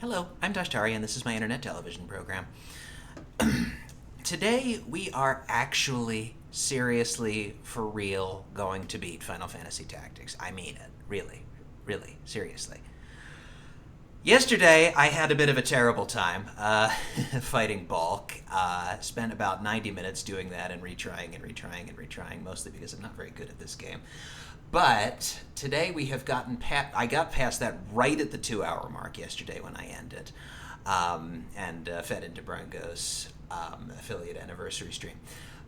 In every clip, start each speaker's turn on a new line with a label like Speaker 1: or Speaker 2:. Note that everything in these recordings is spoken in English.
Speaker 1: Hello, I'm Dashtari, and this is my internet television program. Today, we are actually, seriously, for real, going to beat Final Fantasy Tactics. I mean it. Really. Really. Seriously. Yesterday, I had a bit of a terrible time fighting Bulk. Spent about 90 minutes doing that and retrying, mostly because I'm not very good at this game. But today we have gotten I got past that right at the 2-hour mark yesterday when I ended, and fed into Brango's affiliate anniversary stream.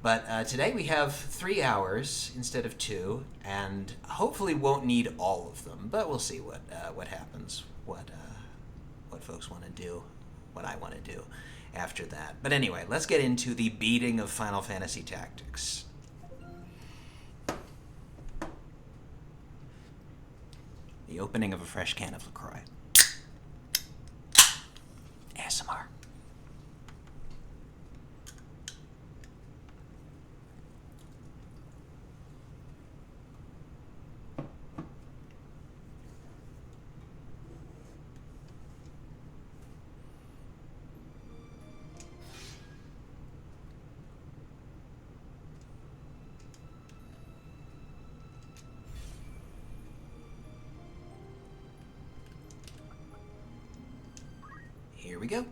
Speaker 1: But today we have 3 hours instead of 2, and hopefully won't need all of them. But we'll see what happens, what folks want to do, what I want to do after that. But anyway, let's get into the beating of Final Fantasy Tactics. The opening of a fresh can of LaCroix. ASMR. Here we go.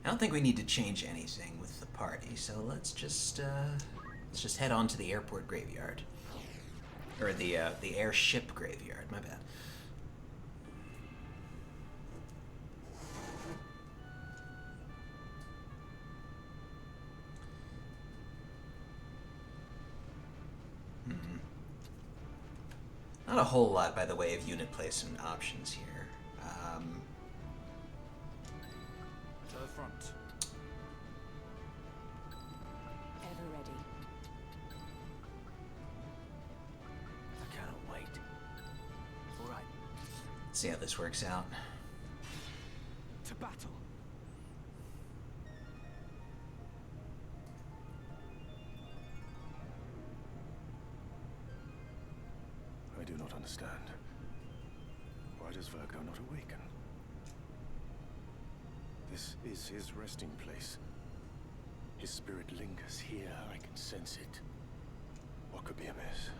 Speaker 1: I don't think we need to change anything with the party, so let's just head on to the airport graveyard, or the airship graveyard. My bad. Not a whole lot by the way of unit placement options here.
Speaker 2: To the front.
Speaker 3: Ever ready.
Speaker 2: I cannot wait. All right.
Speaker 1: See how this works out.
Speaker 2: To battle.
Speaker 4: I do not understand. Why does Virgo not awaken? This is his resting place. His spirit lingers here. I can sense it. What could be amiss?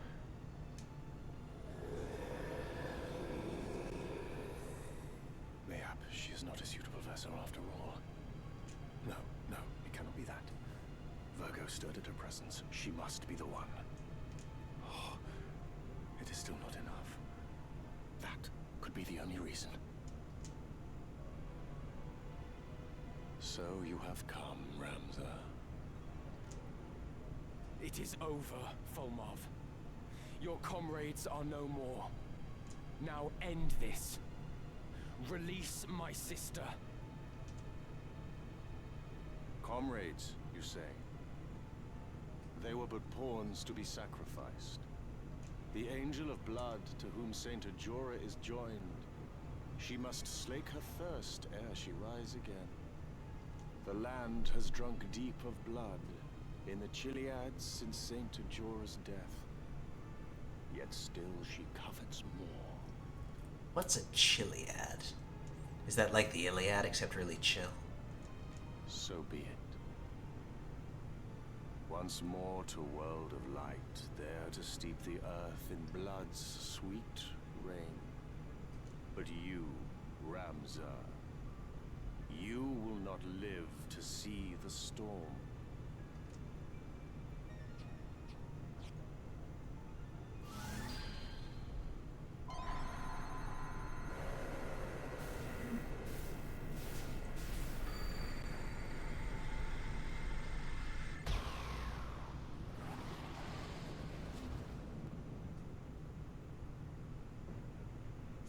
Speaker 4: Mayhap she is not a suitable vessel after all. No, it cannot be that. Virgo stirred at her presence. She must be the one. Oh, it is still not enough. That could be the only reason. So you have come, Ramza.
Speaker 2: It is over, Folmov. Your comrades are no more. Now end this. Release my sister.
Speaker 4: Comrades, you say? They were but pawns to be sacrificed. The angel of blood to whom Saint Ajora is joined. She must slake her thirst ere she rise again. The land has drunk deep of blood in the Chiliads since Saint Ajora's death. Yet still she covets more.
Speaker 1: What's a Chiliad? Is that like the Iliad except really chill?
Speaker 4: So be it. Once more to a world of light, there to steep the earth in blood's sweet rain. But you, Ramza, you will not live to see the storm.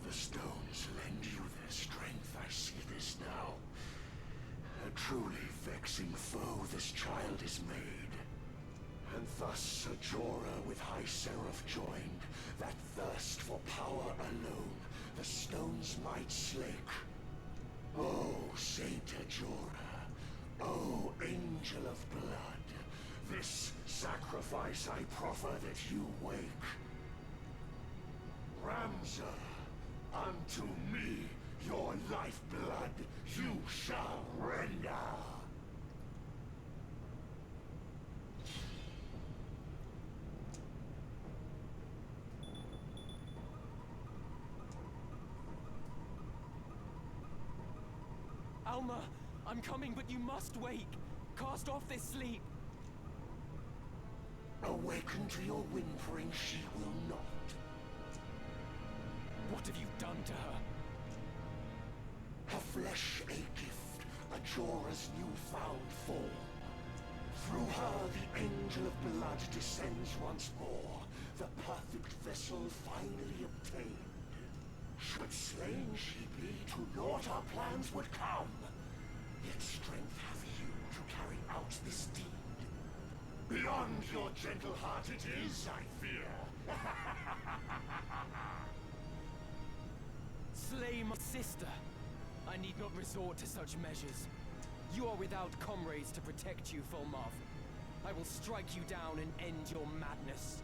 Speaker 5: The stones lend you their strength, I see this now. A truly vexing foe this child is made. And thus Ajora with High Seraph joined, that thirst for power alone the stones might slake. Oh, Saint Ajora, oh, Angel of Blood, this sacrifice I proffer that you wake. Ramza, Unto me, your lifeblood, you shall render.
Speaker 2: Alma, I'm coming, but you must wake. Cast off this sleep.
Speaker 5: Awaken to your whimpering, she will not.
Speaker 2: What have you done to her?
Speaker 5: Her flesh a gift, Ajora's newfound form. Through her the angel of blood descends once more, the perfect vessel finally obtained. Should slain she be, to naught our plans would come. Yet strength have you to carry out this deed. Beyond your gentle heart it is, I fear.
Speaker 2: Slay my sister. I need not resort to such measures. You are without comrades to protect you, Fulmar. I will strike you down and end your madness.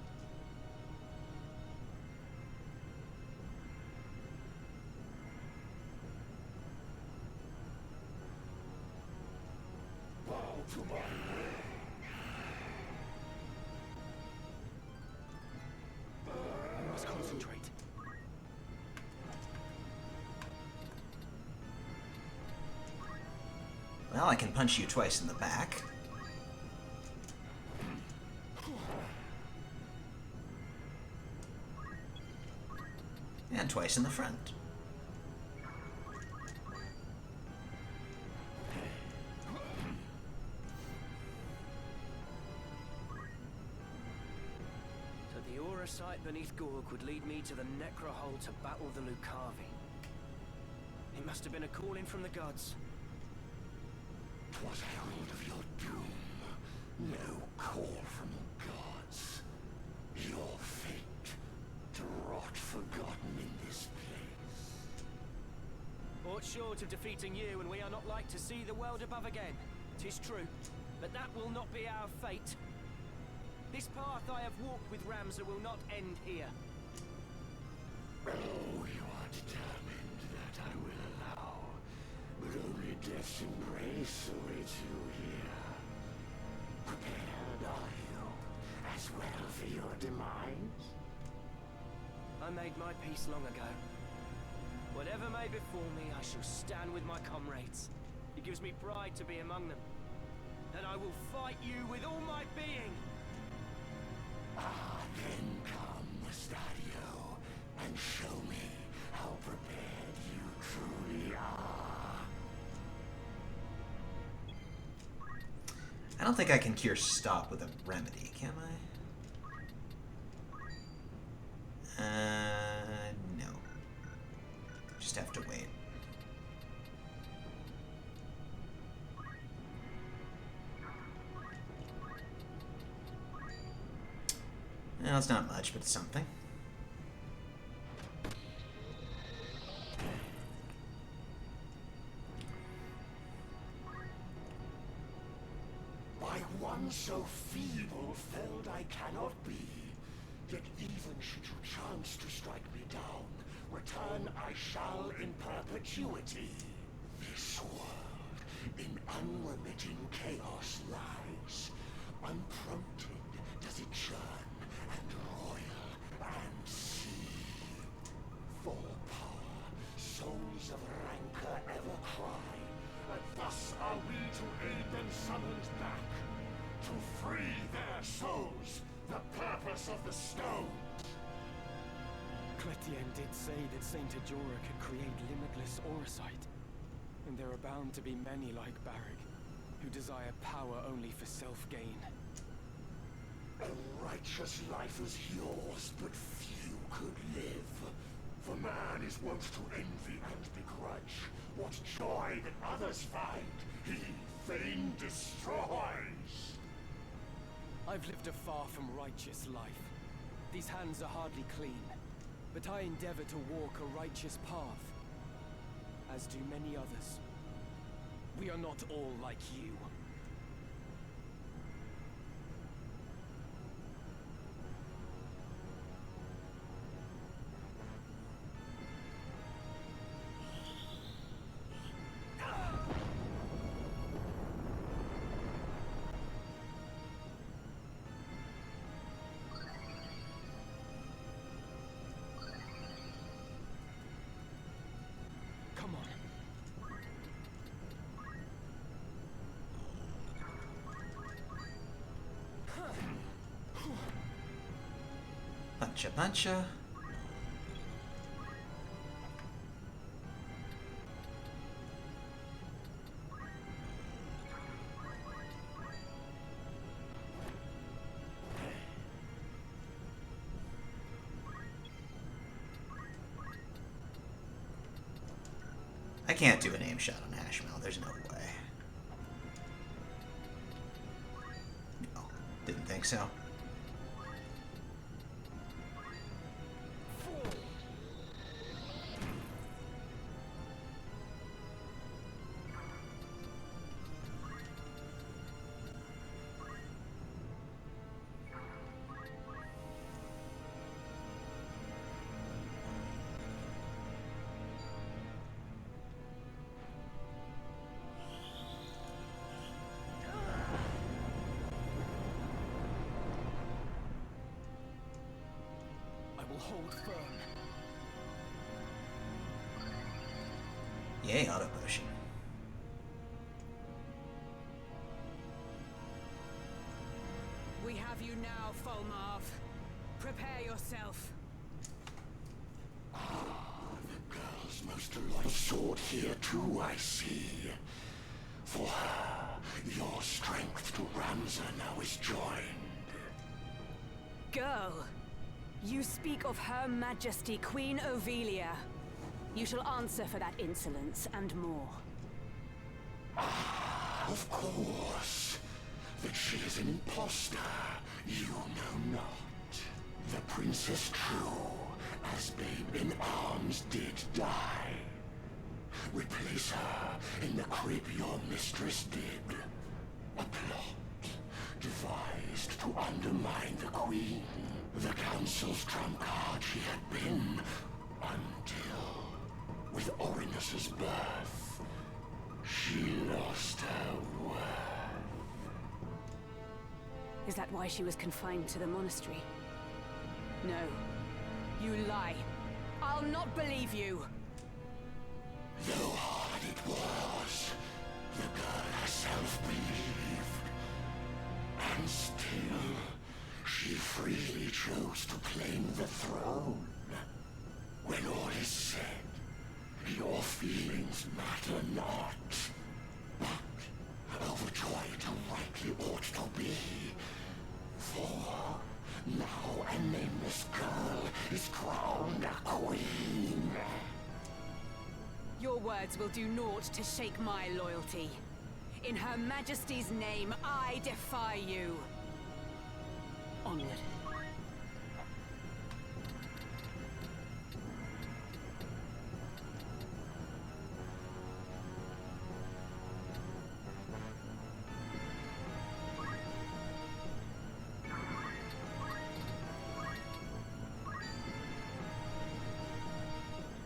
Speaker 5: Bow to my will.
Speaker 2: You must concentrate.
Speaker 1: Well, I can punch you twice in the back. And twice in the front.
Speaker 6: So the aura site beneath Gorg would lead me to the Necrohole to battle the Lucavi. It must have been a calling from the gods.
Speaker 5: 'Twas herald of your doom. No call from the gods. Your fate to rot forgotten in this place.
Speaker 6: Aught short of defeating you, and we are not like to see the world above again. 'Tis true, but that will not be our fate. This path I have walked with Ramza will not end here.
Speaker 5: Oh, you are determined that I will allow, but only death's embrace awaits you here. Prepared are you, as well for your demise?
Speaker 6: I made my peace long ago. Whatever may befall me, I shall stand with my comrades. It gives me pride to be among them. And I will fight you with all my being.
Speaker 5: Ah, then come, Stadio, and show me how prepared you truly are.
Speaker 1: I don't think I can cure stop with a remedy, can I? No. Just have to wait. Well, it's not much, but it's something.
Speaker 5: By one so feeble felled I cannot be. Yet even should you chance to strike me down, return I shall in perpetuity. This world in unremitting chaos lies. Unprompted does it churn and roil and seethe. For power, souls of rancor ever cry, and thus are we to aid them summoned back, to free their souls, the purpose of the stone.
Speaker 2: Cletien did say that Saint Ajora could create limitless auracite. And there are bound to be many like Barrick, who desire power only for self-gain.
Speaker 5: A righteous life is yours, but few could live. For man is wont to envy and begrudge. What joy that others find, he fain destroys.
Speaker 2: I've lived a far from righteous life. These hands are hardly clean, but I endeavor to walk a righteous path, as do many others. We are not all like you.
Speaker 1: Puncha puncha. I can't do an aim shot on Ashmel. There's no way. No, didn't think so.
Speaker 2: Hold firm.
Speaker 1: Yay, auto potion.
Speaker 3: We have you now, Fulmarv. Prepare yourself.
Speaker 5: The girl's most alive sword here too, I see. For her, your strength to Ramza now is joined.
Speaker 3: Girl, you speak of Her Majesty Queen Ovelia. You shall answer for that insolence and more.
Speaker 5: Of course. That she is an impostor, you know not. The Princess True, as babe in arms, did die. Replace her in the crib your mistress did. A plot devised to undermine the Queen. The Council's trump card she had been, until, with Orinus's birth, she lost her worth.
Speaker 3: Is that why she was confined to the monastery? No. You lie. I'll not believe you.
Speaker 5: Though hard it was, the girl herself believed. And still, she freely chose to claim the throne. When all is said, your feelings matter not. But overjoyed you rightly ought to be. For now a nameless girl is crowned a queen.
Speaker 3: Your words will do naught to shake my loyalty. In Her Majesty's name, I defy you. Onward.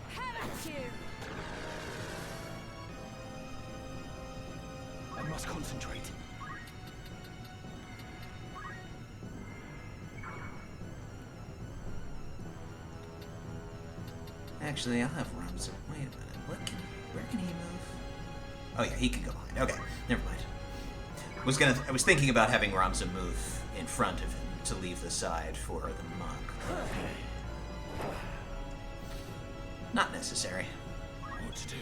Speaker 3: Have at you!
Speaker 2: I must concentrate.
Speaker 1: Actually, I'll have Ramza. Wait a minute. Where can he move? Oh yeah, he can go behind. Okay, never mind. I was thinking about having Ramza move in front of him to leave the side for the monk. Not necessary.
Speaker 2: What to do?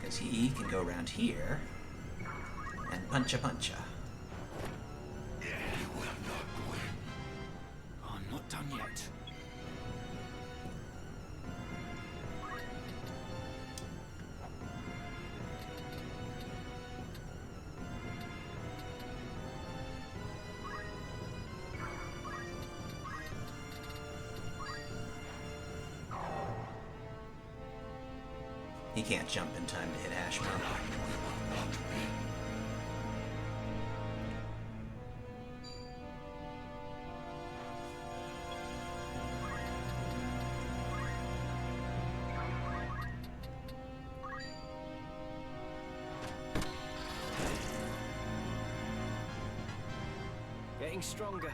Speaker 1: Because he can go around here and puncha puncha.
Speaker 5: You will not win.
Speaker 2: I'm not done yet.
Speaker 1: He can't jump in time to hit Ashmore.
Speaker 6: Getting stronger.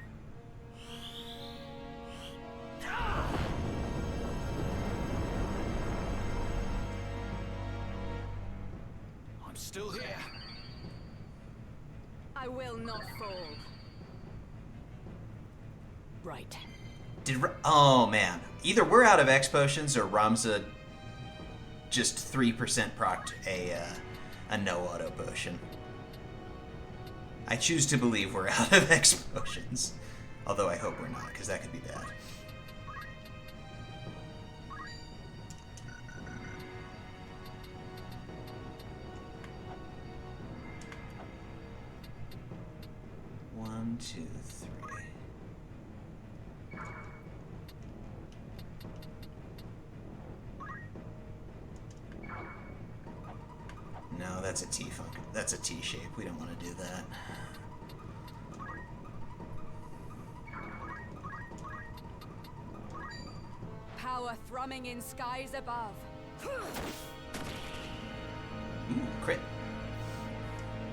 Speaker 2: I'm still here.
Speaker 3: I will not fall. Right.
Speaker 1: Oh man, either we're out of X potions or Ramza just 3% procced a no auto potion. I choose to believe we're out of X potions, although I hope we're not, because that could be bad. One, two, three. No, that's a T funk. That's a T shape. We don't want to do that.
Speaker 3: Power thrumming in skies above.
Speaker 1: Ooh, crit.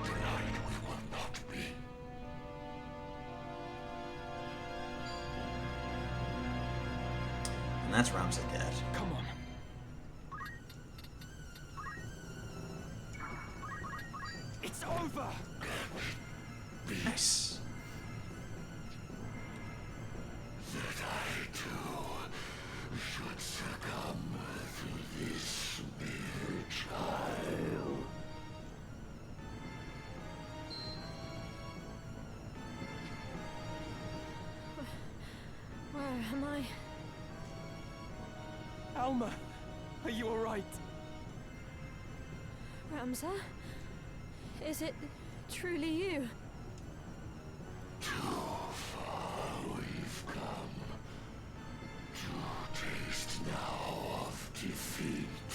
Speaker 5: Tonight we will not be.
Speaker 1: And that's Ramza dead.
Speaker 2: Come on. It's over!
Speaker 1: Nice.
Speaker 5: That I too should succumb to this mere child.
Speaker 7: Where am I?
Speaker 2: Alma, are you alright?
Speaker 7: Ramza? Is it truly you?
Speaker 5: Too far we've come. To taste now of defeat.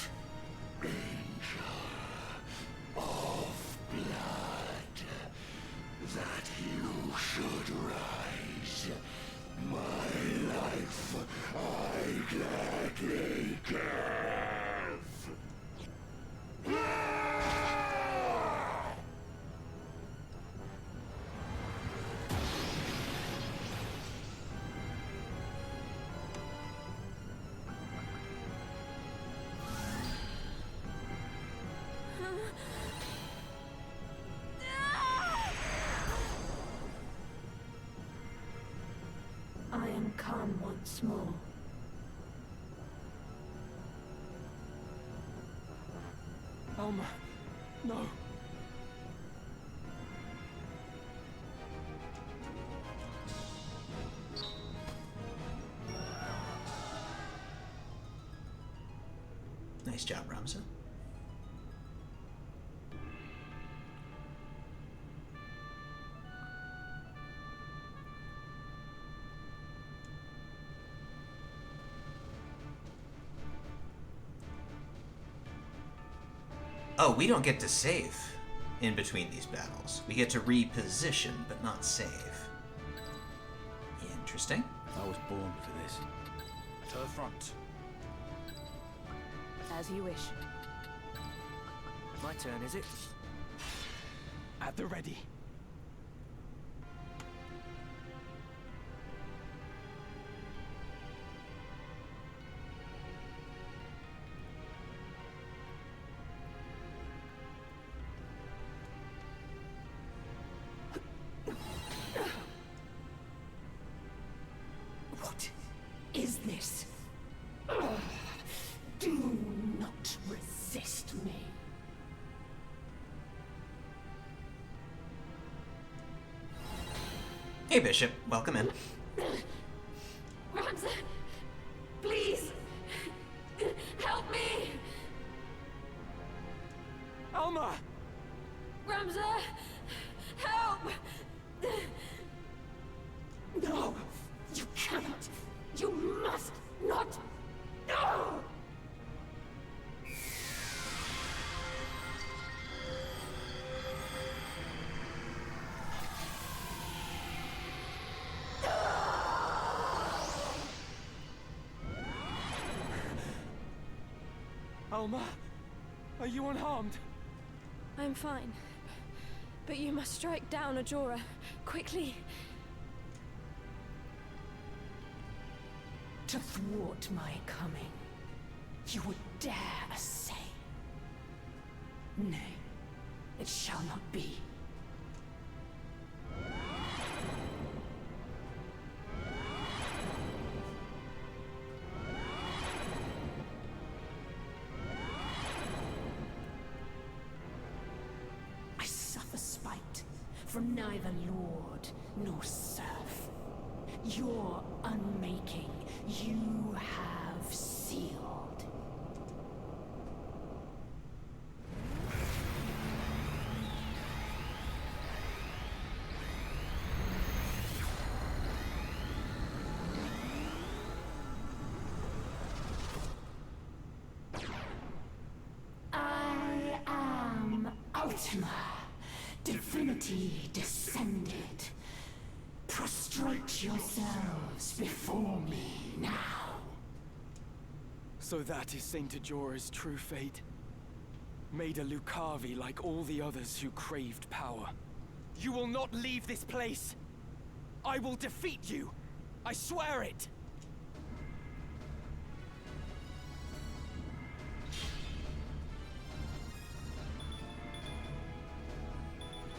Speaker 5: Angel of blood. That you should rise. My life I gladly give.
Speaker 7: I am come once more.
Speaker 2: Alma, no.
Speaker 1: Nice job, Ramza. Oh, we don't get to save in between these battles. We get to reposition, but not save. Interesting.
Speaker 8: I was born for this. To the front.
Speaker 3: As you wish.
Speaker 6: My turn, is it?
Speaker 2: At the ready.
Speaker 9: What is this? Do not resist me.
Speaker 1: Hey, Bishop. Welcome in.
Speaker 7: Ramza! Please! Help me!
Speaker 2: Alma!
Speaker 7: Ramza! Help!
Speaker 9: No! You cannot! You must not! No!
Speaker 2: Alma, are you unharmed?
Speaker 7: I'm fine. But you must strike down Ajora. Quickly.
Speaker 9: To thwart my coming, you would dare essay. Nay, it shall not be. from neither lord nor serf. Your unmaking you have sealed. I am Ultima, divinity descended. Prostrate yourselves before me now.
Speaker 2: So that is Saint Ajora's true fate. Made a Lucavi like all the others who craved power. You will not leave this place! I will defeat you! I swear it!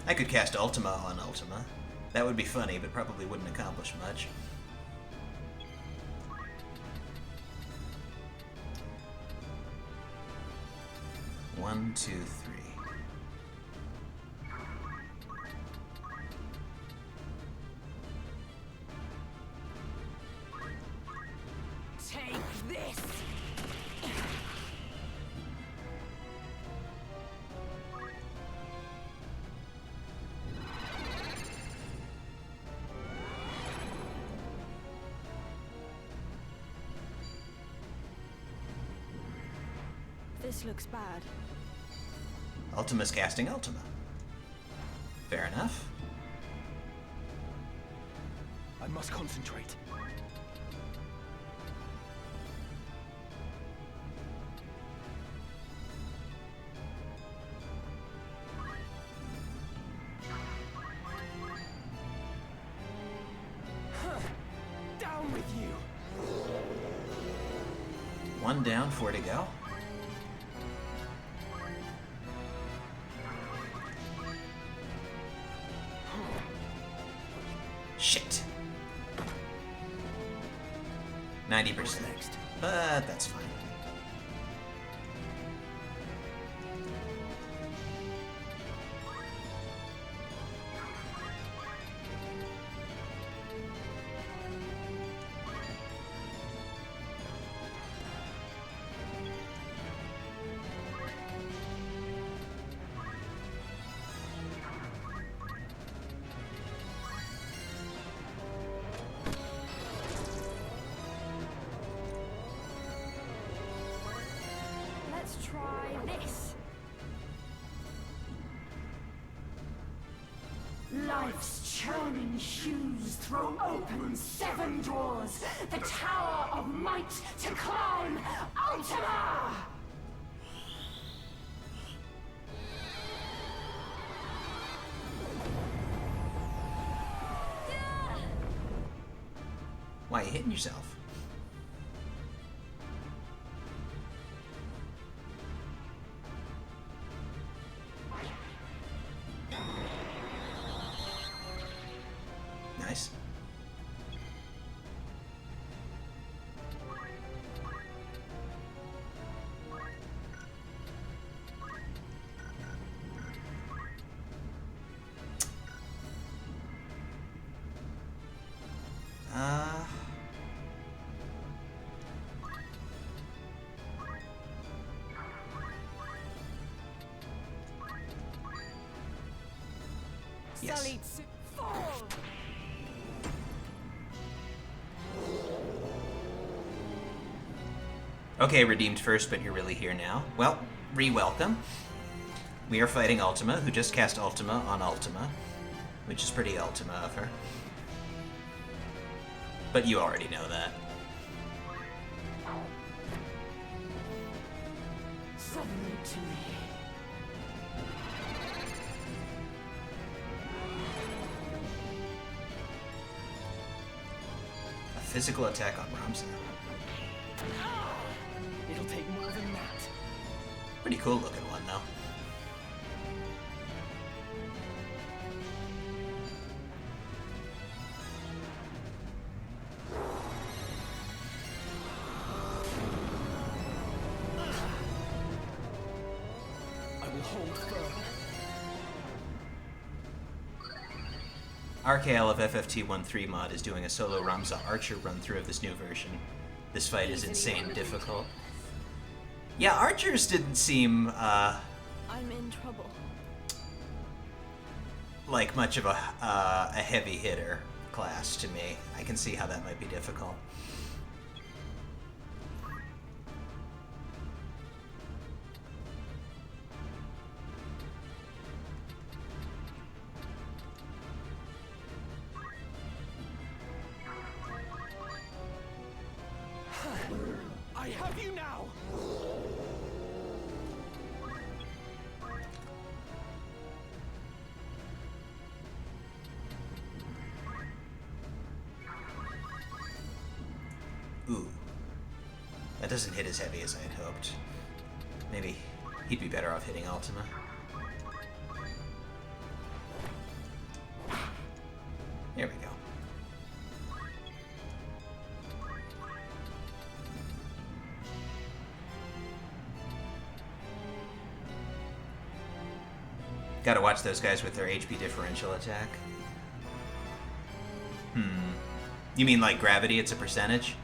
Speaker 1: I could cast Ultima on Ultima. That would be funny, but probably wouldn't accomplish much. One, two, three.
Speaker 3: Take this!
Speaker 7: This looks bad.
Speaker 1: Ultima's casting Ultima. Fair enough.
Speaker 2: I must concentrate. Down with you!
Speaker 1: One down, 4 to go. Shit. 90%. But that's fine.
Speaker 7: Let's try this.
Speaker 9: Life's churning hues throw open 7 doors. The tower of might to climb. Ultima!
Speaker 1: Why are you hitting yourself? Nice. Yes.
Speaker 3: Sullied fall!
Speaker 1: Okay, redeemed first, but you're really here now. Well, re-welcome. We are fighting Ultima, who just cast Ultima on Ultima, which is pretty Ultima of her. But you already know that.
Speaker 9: Submit to me.
Speaker 1: A physical attack on Ramsay.
Speaker 2: It'll take more than that.
Speaker 1: Pretty cool looking one, though.
Speaker 2: I will hold firm.
Speaker 1: RKL of FFT13 mod is doing a solo Ramza Archer run-through of this new version. This fight is insane difficult. Yeah, Archers didn't seem,
Speaker 7: I'm in trouble.
Speaker 1: like much of a heavy hitter class to me. I can see how that might be difficult.
Speaker 2: I have you now!
Speaker 1: Ooh. That doesn't hit as heavy as I had hoped. Maybe he'd be better off hitting Ultima. There we go. Gotta watch those guys with their HP differential attack. You mean like gravity, it's a percentage?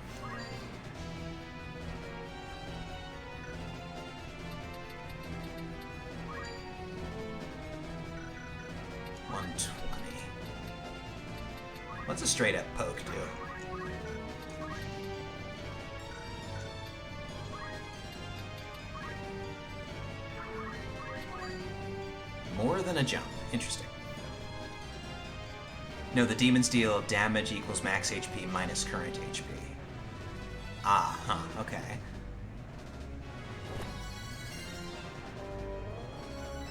Speaker 1: What's a straight up poke do? More than a jump. Interesting. No, the demons deal damage equals max HP minus current HP. Ah, huh, okay.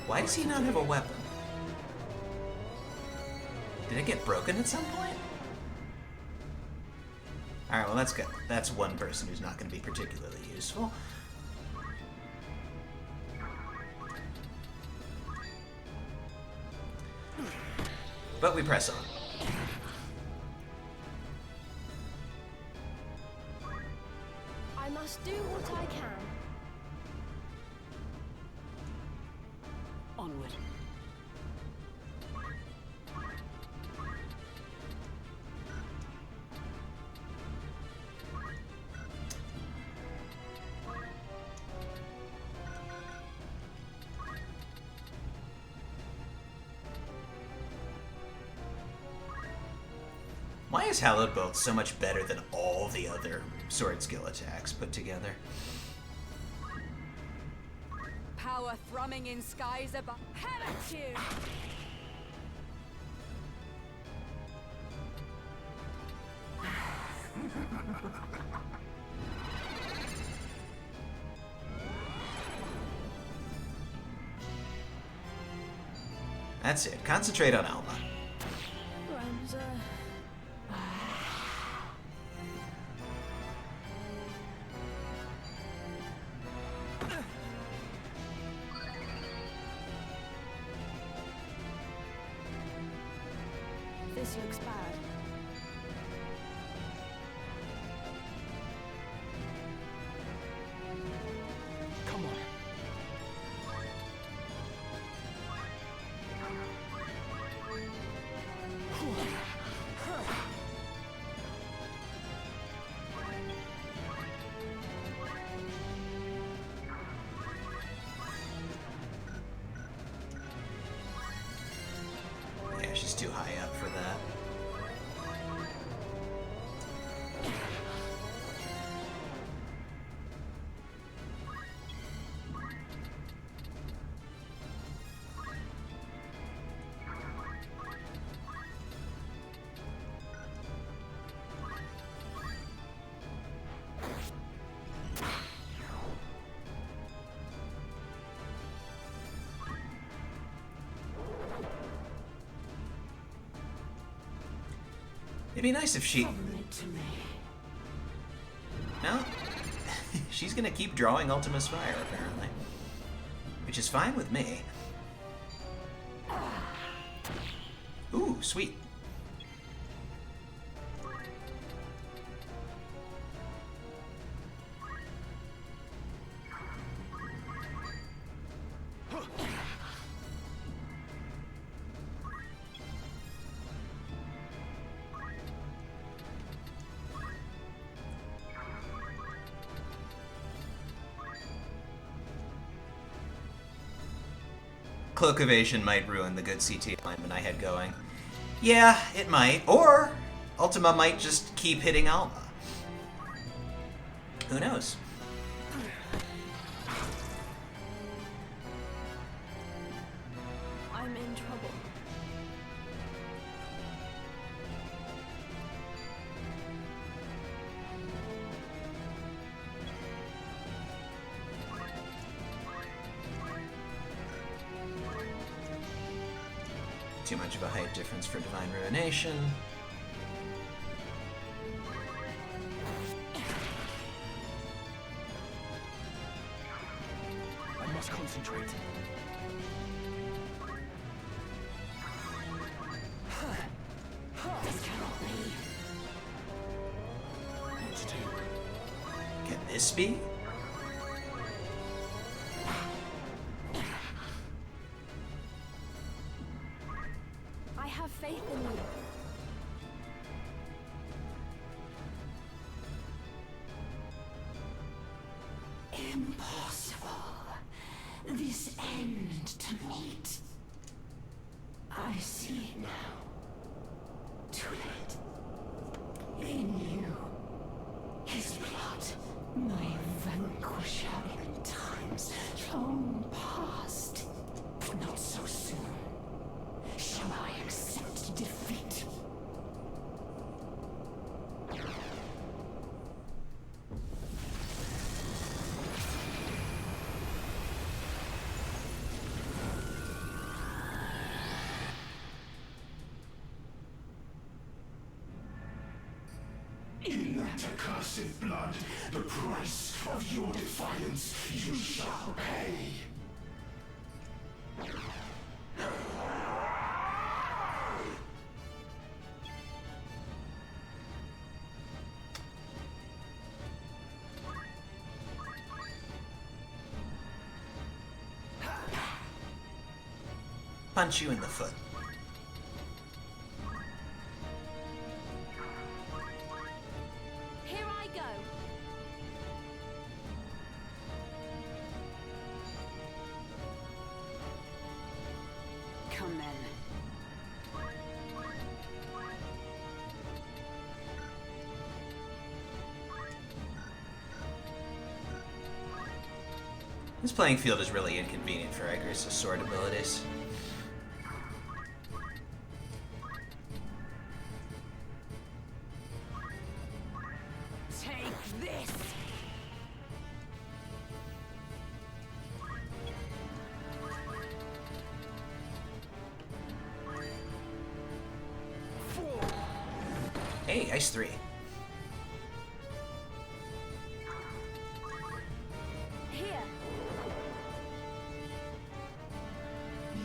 Speaker 1: Why does he not have a weapon? Did it get broken at some point? Alright, well that's good. That's one person who's not going to be particularly useful. But we press on.
Speaker 7: I must do what I can.
Speaker 3: Onward.
Speaker 1: Why is Hallowed Bolt so much better than all the other sword skill attacks put together?
Speaker 3: Power thrumming in skies above. Hell at you!
Speaker 1: That's it. Concentrate on Alma.
Speaker 7: Ramza. This looks bad.
Speaker 2: Come on.
Speaker 1: Yeah, she's too high up for that. It'd be nice if she... No? She's gonna keep drawing Ultima's Fire, apparently. Which is fine with me. Ooh, sweet. Cloak Evasion might ruin the good CT alignment I had going. Yeah, it might. Or Ultima might just keep hitting Alma. Who knows?
Speaker 7: I'm in trouble.
Speaker 1: Too much of a height difference for Divine Ruination.
Speaker 2: I must concentrate.
Speaker 9: This cannot be.
Speaker 2: What to do?
Speaker 1: Can this be?
Speaker 7: I have faith in you.
Speaker 9: Impossible. This end to meet. I see it now. Too late. In you. His blood. My vanquisher in times long past. But not so soon. Shall I accept defeat?
Speaker 5: In that accursed blood, the price of your defiance you shall pay.
Speaker 1: Punch you in the foot.
Speaker 7: Here I go.
Speaker 3: Come then.
Speaker 1: This playing field is really inconvenient for Igris' sword abilities.
Speaker 3: Take this!
Speaker 1: Hey, Ice 3.
Speaker 7: Here.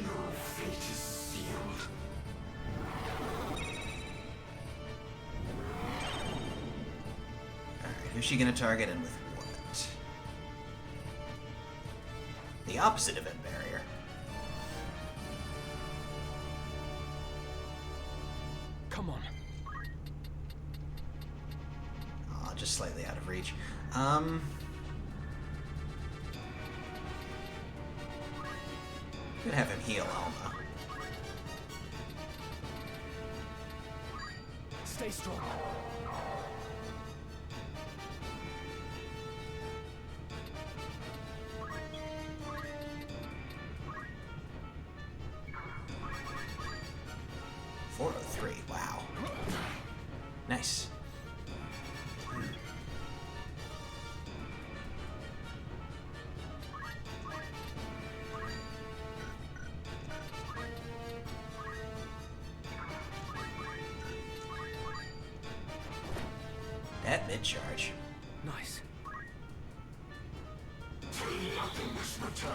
Speaker 5: Your fate is sealed.
Speaker 1: Alright, who's she gonna target and with what? The opposite of End Barrier.
Speaker 2: Come on.
Speaker 1: Oh, just slightly out of reach. Could have him heal Alma.
Speaker 2: Stay strong.
Speaker 1: .403, wow. Nice. That mid-charge.
Speaker 2: Nice.
Speaker 5: Nothing must return.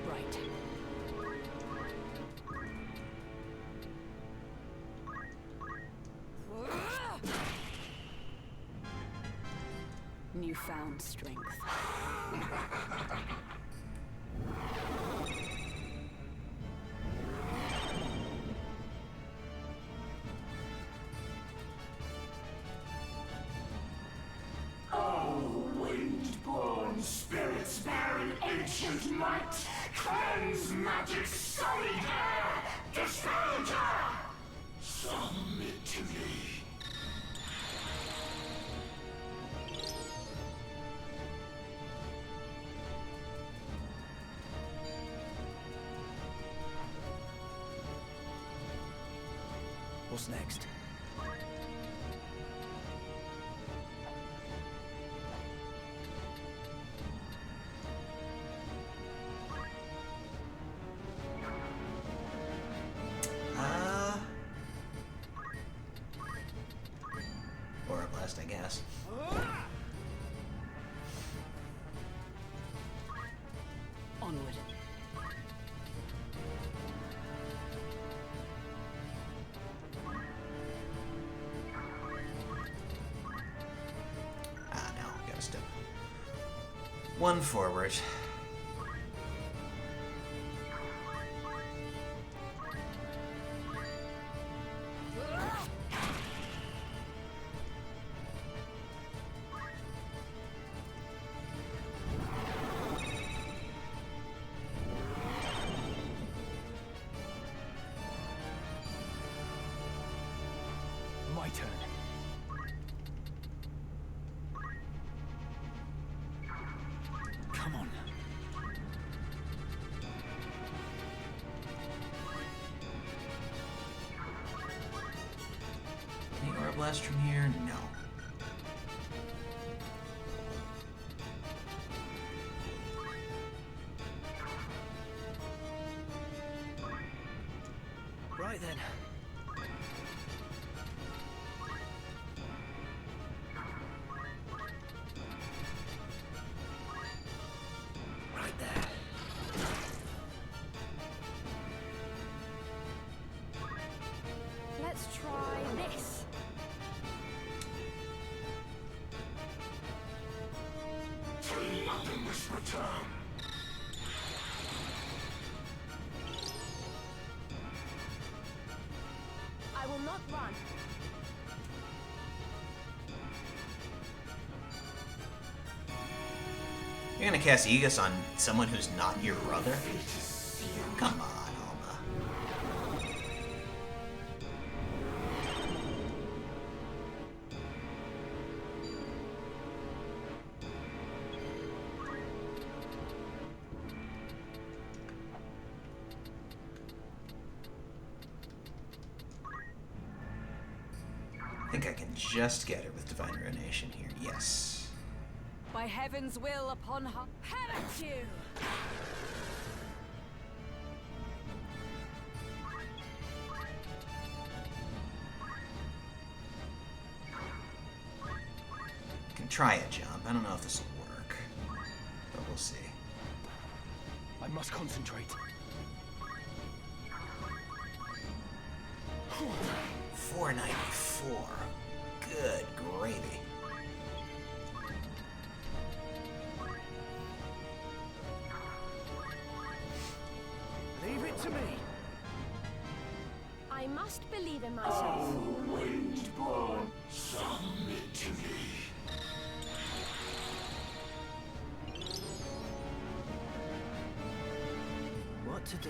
Speaker 3: Right. newfound strength.
Speaker 9: Oh, wind-born spirits bearing ancient might, cleanse magic sullied air, disdanger! Submit to me.
Speaker 8: What's next?
Speaker 1: Orbust, I guess.
Speaker 3: Onward.
Speaker 1: Ah, no, gotta step one forward.
Speaker 2: My turn.
Speaker 8: Come on.
Speaker 1: Any Orblast from here? No.
Speaker 6: Right then. Right there.
Speaker 7: Let's try this.
Speaker 5: To nothingness return.
Speaker 7: I will not run.
Speaker 1: You're gonna cast Aegis on someone who's not your brother? Come on, Alma. I think I can just get it with Divine Ruination here. Yes.
Speaker 3: By heaven's will upon her. Have at you!
Speaker 1: Can try a jump. I don't know if this will work, but we'll see.
Speaker 2: I must concentrate.
Speaker 1: 494. Good gravy.
Speaker 6: Leave it to me.
Speaker 7: I must believe in myself.
Speaker 5: Wind-born, submit to me.
Speaker 6: What to do?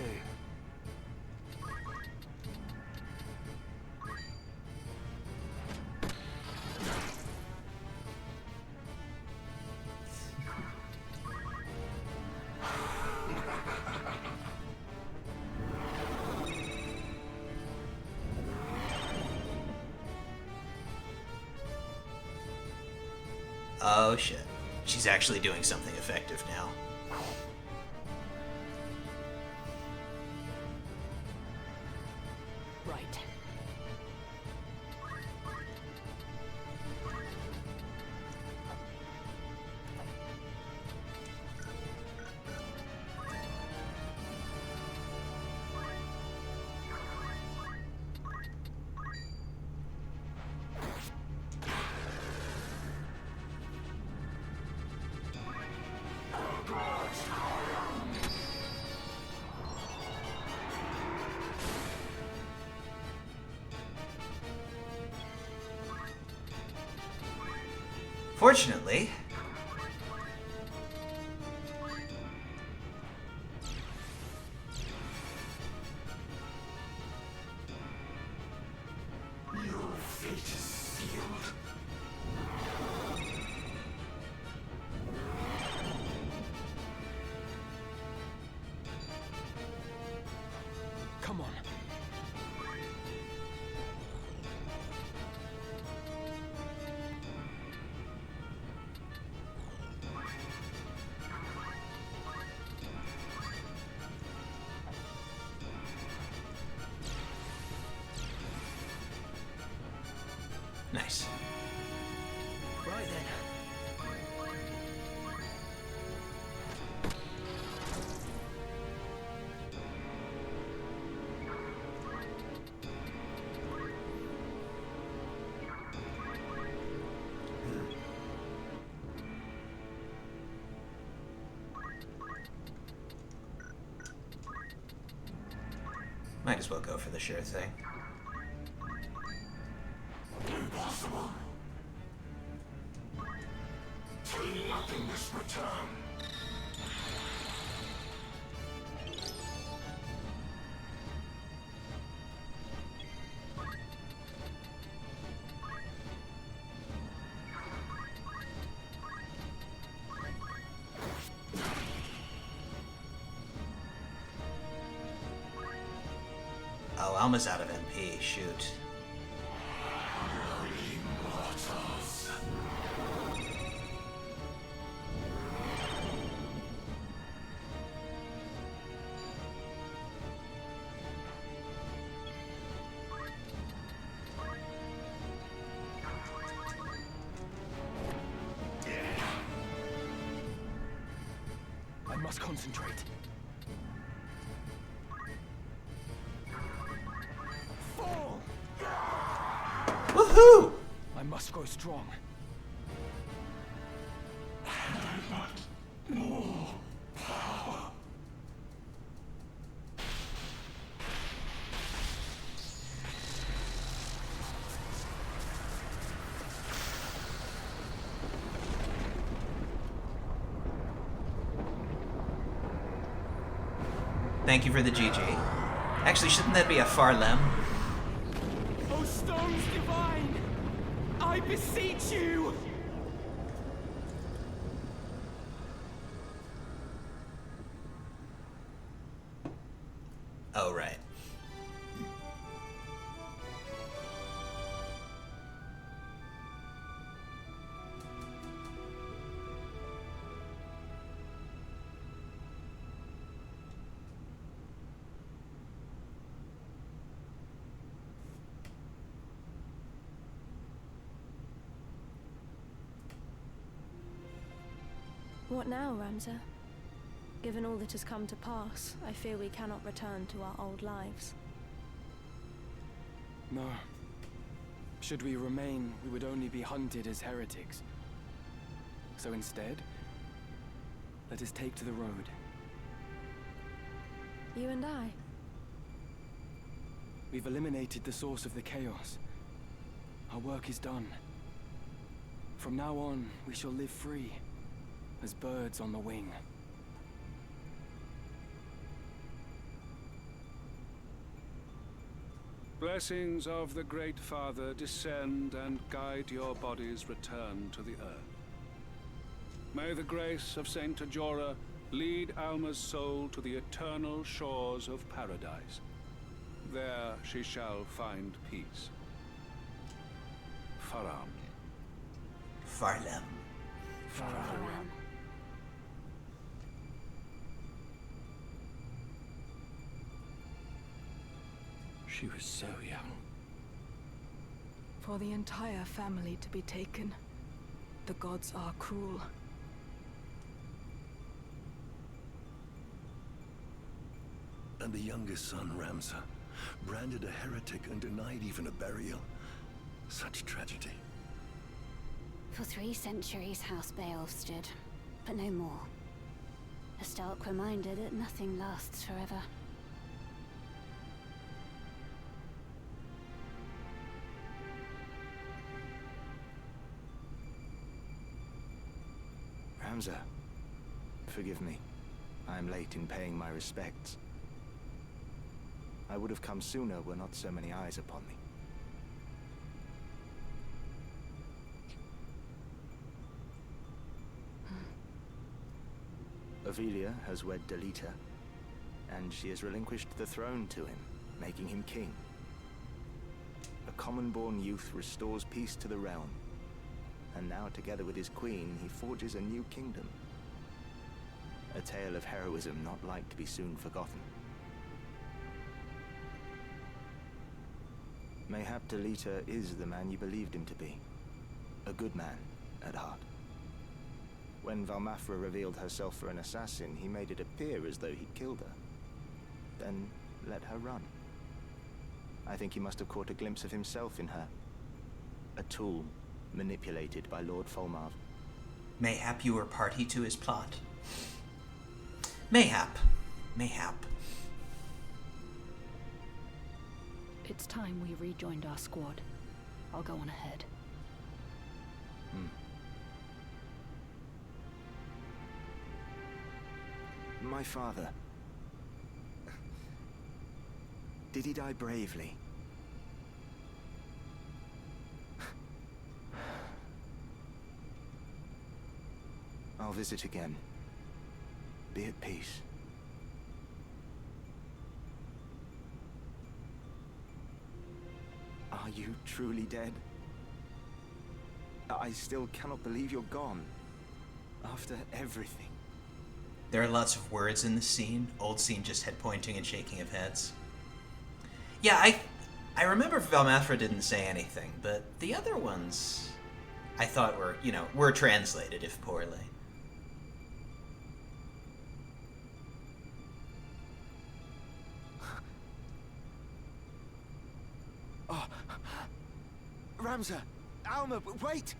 Speaker 1: Oh shit. She's actually doing something effective now.
Speaker 3: Right.
Speaker 1: Unfortunately,
Speaker 5: Your fate is sealed.
Speaker 2: Come on.
Speaker 1: nice.
Speaker 6: Right then.
Speaker 1: Might as well go for the sure thing.
Speaker 5: Impossible. To nothingness return.
Speaker 1: Oh, Alma's out of MP. Shoot.
Speaker 5: Immortals.
Speaker 2: I must concentrate. Fall!
Speaker 1: Woohoo!
Speaker 2: I must grow strong.
Speaker 1: Thank you for the GG. Actually, shouldn't that be a Farlem?
Speaker 2: O stones divine! I beseech you!
Speaker 1: Oh, right.
Speaker 7: What now, Ramza? Given all that has come to pass, I fear we cannot return to our old lives.
Speaker 2: No. Should we remain, we would only be hunted as heretics. So instead, let us take to the road.
Speaker 7: You and I?
Speaker 2: We've eliminated the source of the chaos. Our work is done. From now on, we shall live free, as birds on the wing.
Speaker 10: Blessings of the Great Father descend and guide your body's return to the earth. May the grace of Saint Ajora lead Alma's soul to the eternal shores of paradise. There she shall find peace. Faram.
Speaker 1: Farlem.
Speaker 7: Farewell.
Speaker 10: She was so young.
Speaker 11: For the entire family to be taken, the gods are cruel.
Speaker 5: And the youngest son, Ramza, branded a heretic and denied even a burial. Such tragedy.
Speaker 12: For 3 centuries, House Beowulf stood, but no more. A stark reminder that nothing lasts forever.
Speaker 13: Forgive me. I am late in paying my respects. I would have come sooner were not so many eyes upon me. Avelia has wed Delita, and she has relinquished the throne to him, making him king. A common-born youth restores peace to the realm, and now together with his queen, he forges a new kingdom. A tale of heroism not like to be soon forgotten. Mayhap Delita is the man you believed him to be. A good man, at heart. When Valmafra revealed herself for an assassin, he made it appear as though he'd killed her. Then let her run. I think he must have caught a glimpse of himself in her. A tool manipulated by Lord Folmarv.
Speaker 1: Mayhap you were party to his plot. Mayhap. Mayhap.
Speaker 11: It's time we rejoined our squad. I'll go on ahead.
Speaker 13: My father. Did he die bravely? I'll visit again. Be at peace. Are you truly dead? I still cannot believe you're gone. After everything.
Speaker 1: There are lots of words in the scene. Old scene just head pointing and shaking of heads. Yeah, I remember Valmafra didn't say anything, but the other ones I thought were translated, if poorly.
Speaker 13: Oh, Ramza, Alma, wait!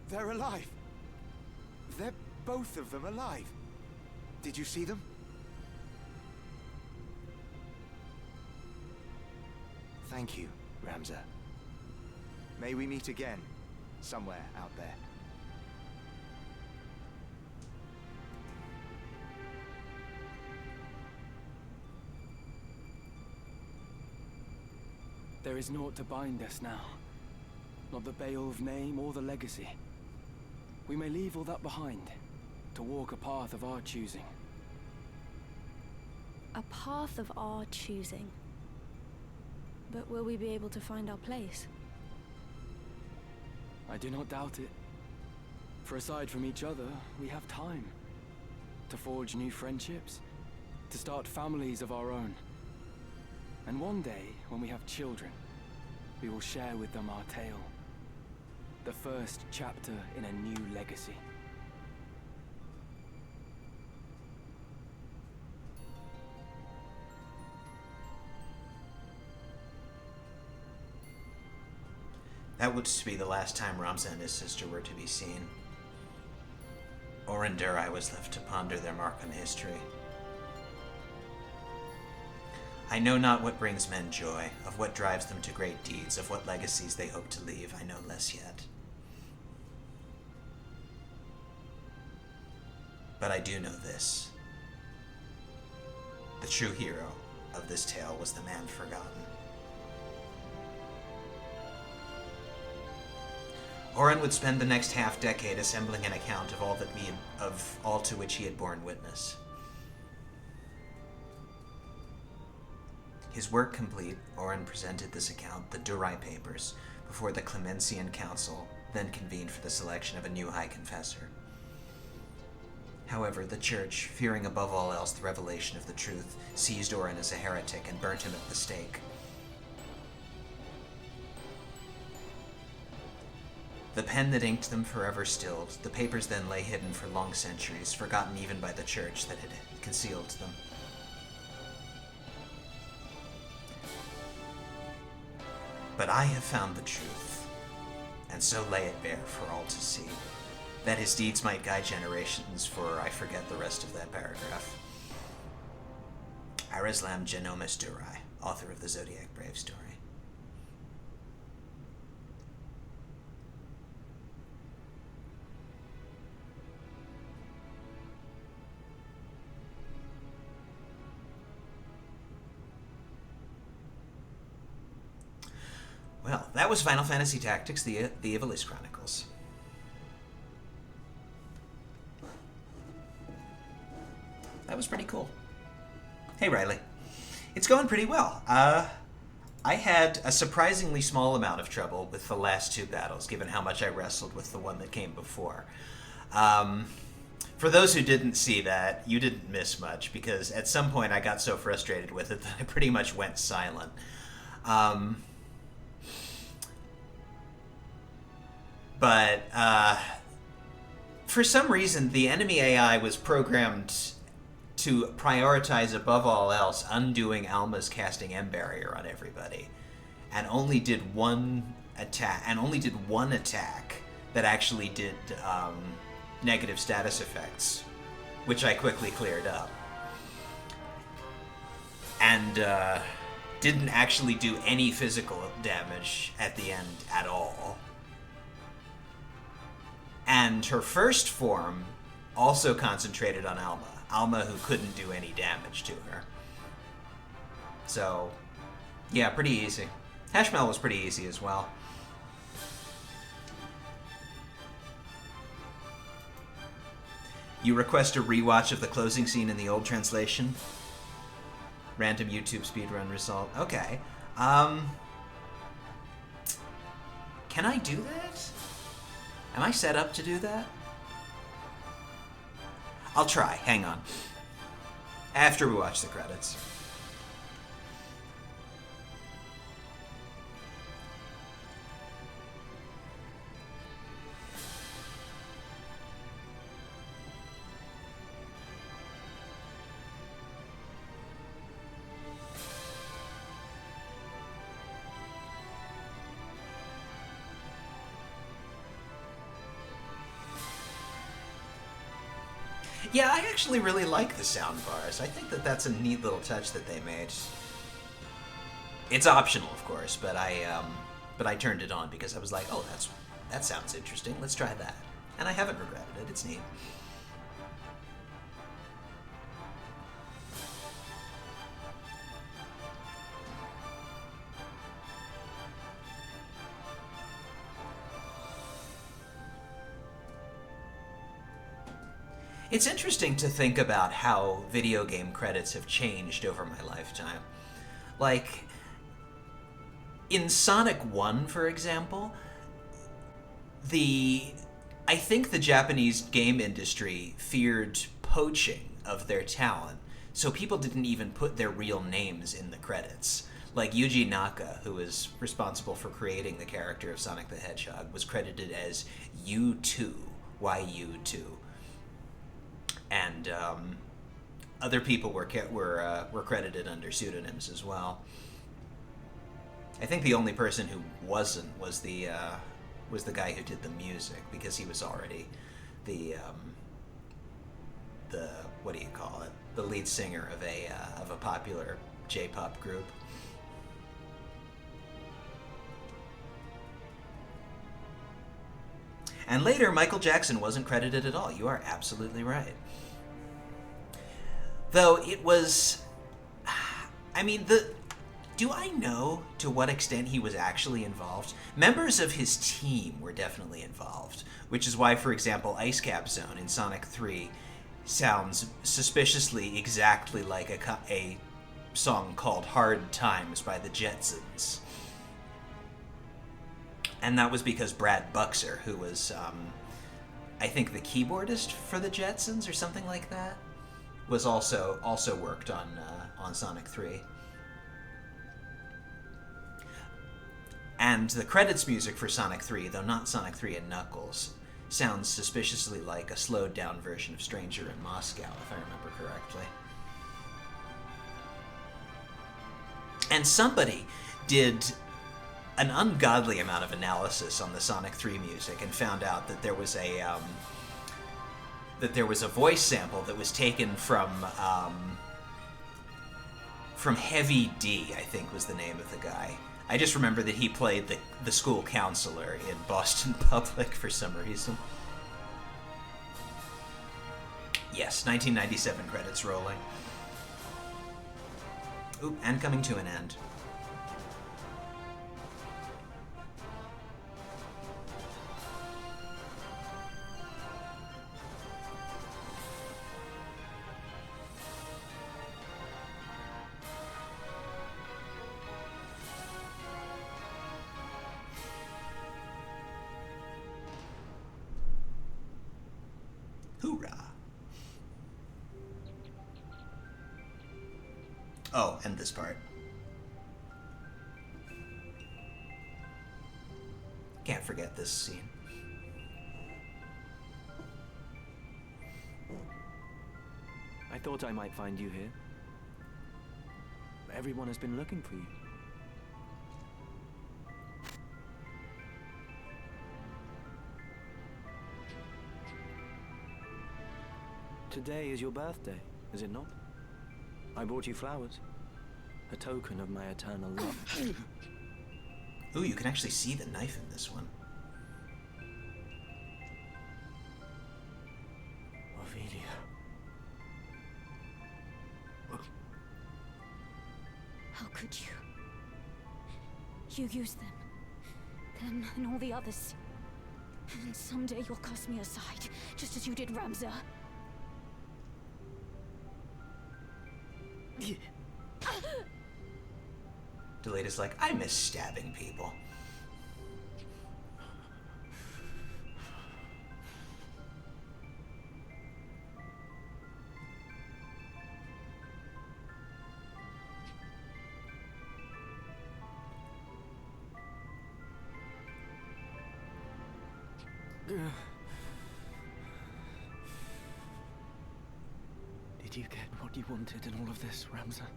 Speaker 13: They're alive. They're both of them alive. Did you see them? Thank you, Ramza. May we meet again, somewhere out there.
Speaker 2: There is naught to bind us now. Not the Beowulf name or the legacy. We may leave all that behind, to walk a path of our choosing.
Speaker 7: A path of our choosing. But will we be able to find our place?
Speaker 2: I do not doubt it. For aside from each other, we have time. To forge new friendships, to start families of our own. And one day, when we have children, we will share with them our tale. The first chapter in a new legacy.
Speaker 1: That would be the last time Ramza and his sister were to be seen. Orendurai was left to ponder their mark on history. I know not what brings men joy, of what drives them to great deeds, of what legacies they hope to leave, I know less yet. But I do know this. The true hero of this tale was the man forgotten. Oren would spend the next half-decade assembling an account of all to which he had borne witness. His work complete, Oren presented this account, the Durai Papers, before the Clemensian Council, then convened for the selection of a new High Confessor. However, the Church, fearing above all else the revelation of the truth, seized Oren as a heretic and burnt him at the stake. The pen that inked them forever stilled, the papers then lay hidden for long centuries, forgotten even by the Church that had concealed them. But I have found the truth, and so lay it bare for all to see, that his deeds might guide generations, for I forget the rest of that paragraph. Arislam Genomus Durai, author of the Zodiac Brave story. Well, that was Final Fantasy Tactics, the Ivalice Chronicles. That was pretty cool. Hey, Riley. It's going pretty well. I had a surprisingly small amount of trouble with the last two battles, given how much I wrestled with the one that came before. For those who didn't see that, you didn't miss much, because at some point I got so frustrated with it that I pretty much went silent. But for some reason, the enemy AI was programmed to prioritize above all else undoing Alma's casting M barrier on everybody, and only did one attack, that actually did negative status effects, which I quickly cleared up, and didn't actually do any physical damage at the end at all. And her first form also concentrated on Alma, who couldn't do any damage to her. So, yeah, pretty easy. Hashmel was pretty easy as well. You request a rewatch of the closing scene in the old translation? Random YouTube speedrun result. Okay. Can I do that? Am I set up to do that? I'll try. Hang on. After we watch the credits. Yeah, I actually really like the sound bars. I think that that's a neat little touch that they made. It's optional, of course, but I turned it on because I was like, oh, that sounds interesting. Let's try that. And I haven't regretted it. It's neat. It's interesting to think about how video game credits have changed over my lifetime. Like, in Sonic 1, for example, I think the Japanese game industry feared poaching of their talent, so people didn't even put their real names in the credits. Like Yuji Naka, who was responsible for creating the character of Sonic the Hedgehog, was credited as U2, YU2. And other people were credited under pseudonyms as well. I think the only person who wasn't was the guy who did the music, because he was already the what do you call it? The lead singer of a popular J-pop group. And later, Michael Jackson wasn't credited at all. You are absolutely right. Though it was... I mean, do I know to what extent he was actually involved? Members of his team were definitely involved, which is why, for example, Ice Cap Zone in Sonic 3 sounds suspiciously exactly like a song called Hard Times by the Jetsons. And that was because Brad Buxer, who was, I think, the keyboardist for the Jetsons or something like that, was also worked on Sonic 3. And the credits music for Sonic 3, though not Sonic 3 and Knuckles, sounds suspiciously like a slowed-down version of Stranger in Moscow, if I remember correctly. And somebody did an ungodly amount of analysis on the Sonic 3 music and found out that there was a voice sample that was taken from Heavy D, I think was the name of the guy. I just remember that he played the school counselor in Boston Public for some reason. Yes, 1997 credits rolling. Oop, and coming to an end. Hoorah. Oh, and this part. Can't forget this scene.
Speaker 8: I thought I might find you here. Everyone has been looking for you. Today is your birthday, is it not? I brought you flowers. A token of my eternal love.
Speaker 1: Ooh, you can actually see the knife in this one.
Speaker 8: Ophelia.
Speaker 12: How could you? You used them. Them and all the others. And someday you'll cast me aside, just as you did Ramza.
Speaker 1: Deleta's like, I miss stabbing people.
Speaker 8: Did you get what you wanted in all of this, Ramza?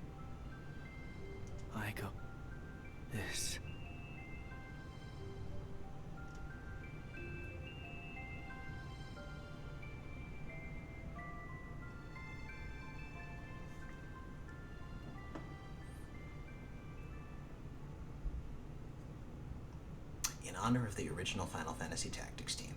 Speaker 8: I got this.
Speaker 1: In honor of the original Final Fantasy Tactics team.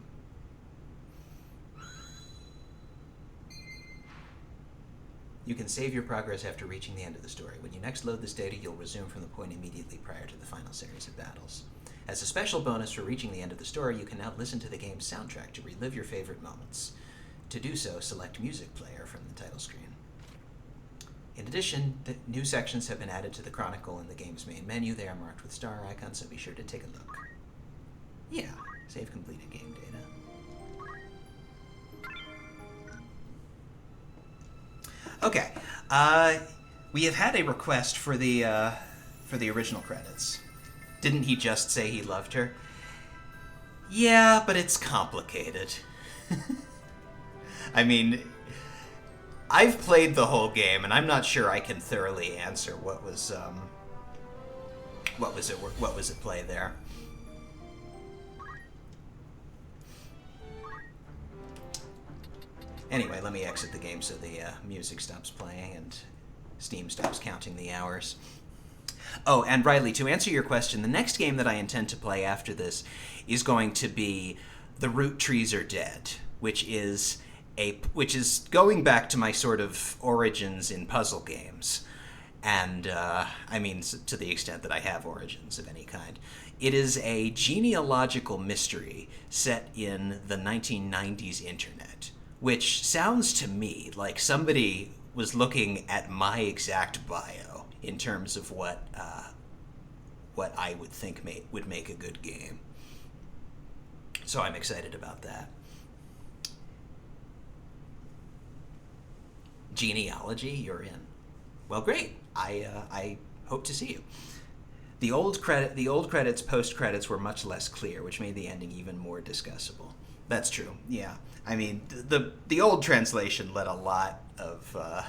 Speaker 1: You can save your progress after reaching the end of the story. When you next load this data, you'll resume from the point immediately prior to the final series of battles. As a special bonus for reaching the end of the story, you can now listen to the game's soundtrack to relive your favorite moments. To do so, select Music Player from the title screen. In addition, the new sections have been added to the Chronicle in the game's main menu. They are marked with star icons, so be sure to take a look. Yeah, save completed game data. Okay, we have had a request for the original credits. Didn't he just say he loved her? Yeah, but it's complicated. I mean, I've played the whole game, and I'm not sure I can thoroughly answer what was at play there. Anyway, let me exit the game so the music stops playing and Steam stops counting the hours. Oh, and Riley, to answer your question, the next game that I intend to play after this is going to be The Root Trees Are Dead, which is going back to my sort of origins in puzzle games. And, I mean, to the extent that I have origins of any kind. It is a genealogical mystery set in the 1990s internet, which sounds to me like somebody was looking at my exact bio in terms of what I would think would make a good game. So I'm excited about that. Genealogy, you're in. Well, great. I hope to see you. The old credits, post credits were much less clear, which made the ending even more discussable. That's true. Yeah. I mean, the old translation let a lot of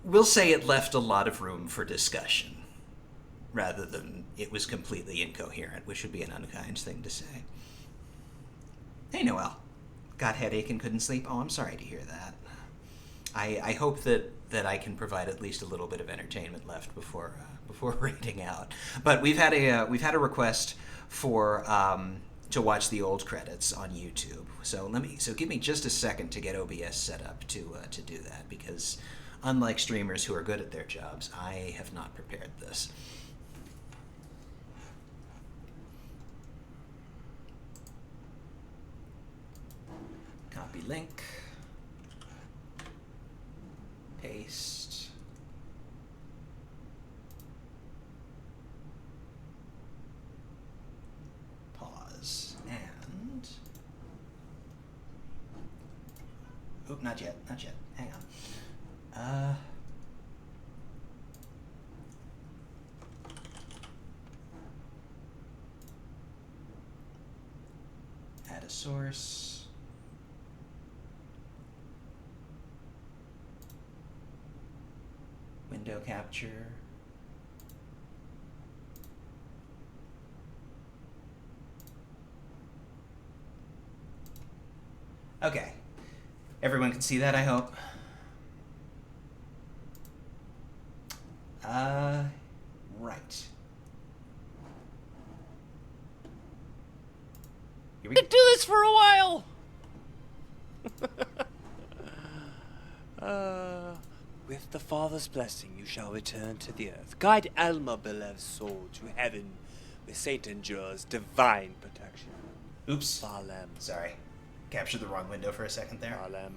Speaker 1: we'll say it left a lot of room for discussion rather than it was completely incoherent, which would be an unkind thing to say. Hey, Noelle. Got headache and couldn't sleep? Oh, I'm sorry to hear that. I hope that I can provide at least a little bit of entertainment left before raiding out. But we've had a request for to watch the old credits on YouTube. So give me just a second to get OBS set up to do that, because unlike streamers who are good at their jobs, I have not prepared this. Copy link. Paste. Pause. And Oop, not yet. Not yet. Hang on. Add a source. Window capture. Okay. Everyone can see that, I hope. Right. Here we go.
Speaker 14: Do this for a while! With the Father's blessing, you shall return to the earth. Guide Alma, beloved's soul, to heaven with Saint Endur's divine protection.
Speaker 1: Oops.
Speaker 14: Farlem.
Speaker 1: Sorry. Captured the wrong window for a second there.
Speaker 14: Farlem.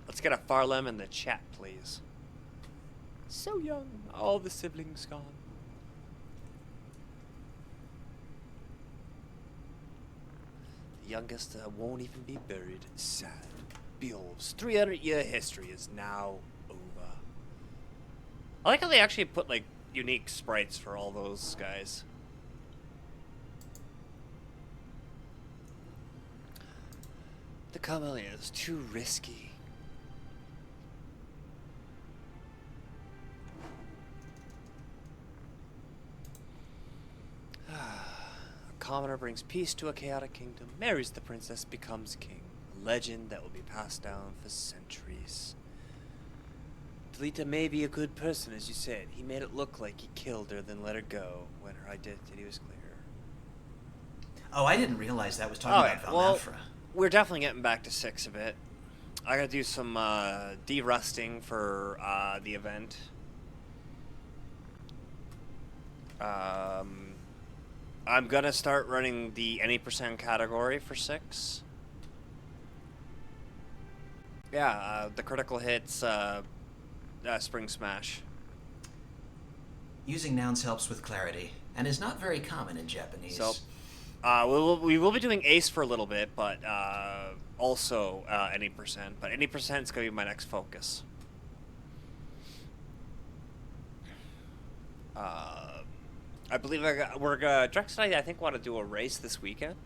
Speaker 14: Let's get a Farlem in the chat, please. So young, all the siblings gone. The youngest won't even be buried. Sad. Behold's 300-year history is now over. I like how they actually put, like, unique sprites for all those guys. The Camellia is too risky. A commoner brings peace to a chaotic kingdom, marries the princess, becomes king. A legend that will be passed down for centuries. Delita may be a good person, as you said. He made it look like he killed her, then let her go when her identity was clear.
Speaker 1: Oh, I didn't realize that was talking about Valmafra.
Speaker 14: Well, we're definitely getting back to 6 a bit. I gotta do some de-rusting for the event. I'm gonna start running the any % category for 6. Yeah, the critical hits, Spring Smash.
Speaker 1: Using nouns helps with clarity, and is not very common in Japanese.
Speaker 14: So, we will be doing Ace for a little bit, but also any %. But any % is gonna be my next focus. I believe Drex and I think want to do a race this weekend.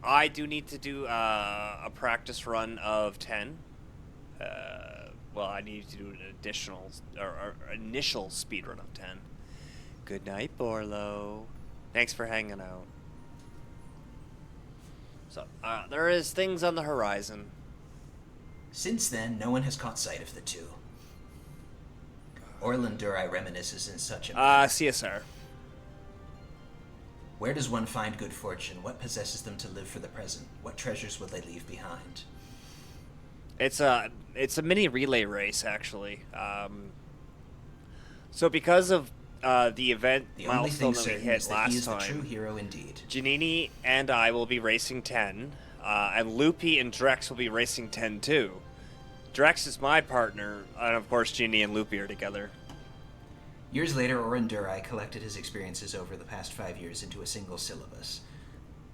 Speaker 14: I do need to do a practice run of 10. Well, I need to do an additional or initial speed run of 10. Good night, Borlo. Thanks for hanging out. So there is things on the horizon.
Speaker 1: Since then, no one has caught sight of the two. Orlan Durai reminisces in such a manner.
Speaker 14: CSR.
Speaker 1: Where does one find good fortune? What possesses them to live for the present? What treasures will they leave behind?
Speaker 14: It's a mini relay race, actually. So because of the event milestone that we hit last time,
Speaker 1: the true hero indeed.
Speaker 14: Janini and I will be racing 10, and Loopy and Drex will be racing 10 too. Drex is my partner, and of course Janini and Loopy are together.
Speaker 1: Years later, Orlan Durai collected his experiences over the past 5 years into a single syllabus.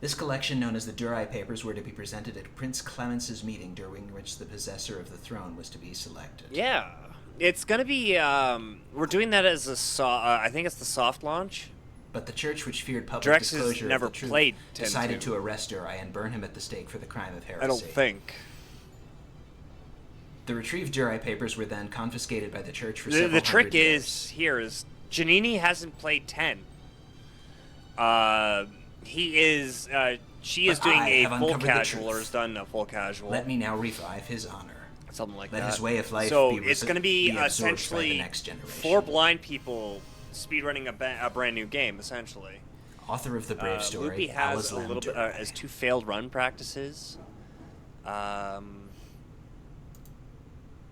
Speaker 1: This collection, known as the Durai Papers, were to be presented at Prince Clemence's meeting, during which the possessor of the throne was to be selected.
Speaker 14: Yeah, it's gonna be. We're doing that as a I think it's the soft launch.
Speaker 1: But the church, which feared public
Speaker 14: Drex
Speaker 1: disclosure
Speaker 14: has never
Speaker 1: of the truth,
Speaker 14: played
Speaker 1: decided to arrest Durai and burn him at the stake for the crime of heresy.
Speaker 14: I don't think.
Speaker 1: The retrieved Durai Papers were then confiscated by the church for several hundred
Speaker 14: trick
Speaker 1: years.
Speaker 14: is Janini hasn't played 10. She is doing a full casual, or has done a full casual.
Speaker 1: Let me now revive his honor.
Speaker 14: Something like
Speaker 1: Let
Speaker 14: that.
Speaker 1: his way of life
Speaker 14: so
Speaker 1: be
Speaker 14: it's going to be essentially
Speaker 1: the next generation.
Speaker 14: 4 blind people speedrunning a brand new game, essentially.
Speaker 1: Author of the brave story,
Speaker 14: Loopy has a little bit as 2 failed run practices.